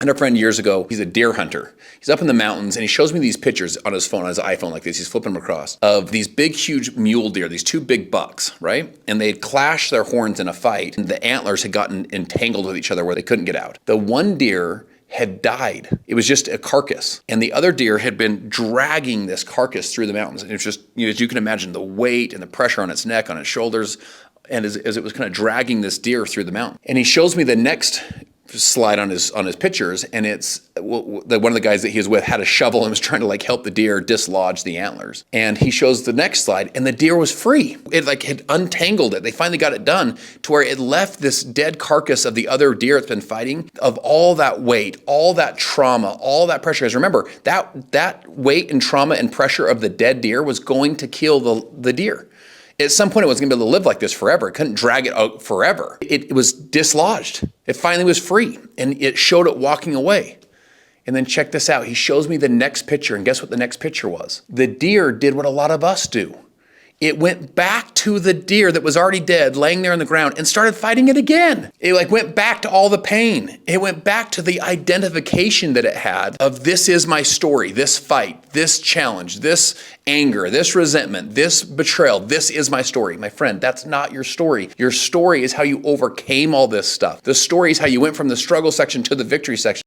I had a friend years ago, he's a deer hunter. He's up in the mountains and he shows me these pictures on his phone, on his iPhone like this, he's flipping them across, of these big, huge mule deer, these two big bucks, right? And they had clashed their horns in a fight and the antlers had gotten entangled with each other where they couldn't get out. The one deer had died. It was just a carcass. And the other deer had been dragging this carcass through the mountains. And it was just, as you can imagine, the weight and the pressure on its neck, on its shoulders, and as it was kind of dragging this deer through the mountain. And he shows me the next slide on his pictures, and it's one of the guys that he was with had a shovel and was trying to like help the deer dislodge the antlers. And he shows the next slide, and the deer was free. It like had untangled it. They finally got it done to where it left this dead carcass of the other deer that's been fighting, of all that weight, all that trauma, all that pressure. Because remember, that weight and trauma and pressure of the dead deer was going to kill the deer. At some point, it wasn't gonna be able to live like this forever. It couldn't drag it out forever. It was dislodged. It finally was free, and it showed it walking away. And then check this out. He shows me the next picture, and guess what the next picture was? The deer did what a lot of us do. It went back to the deer that was already dead, laying there on the ground, and started fighting it again. It like went back to all the pain. It went back to the identification that it had of, this is my story, this fight, this challenge, this anger, this resentment, this betrayal, this is my story. My friend, that's not your story. Your story is how you overcame all this stuff. The story is how you went from the struggle section to the victory section.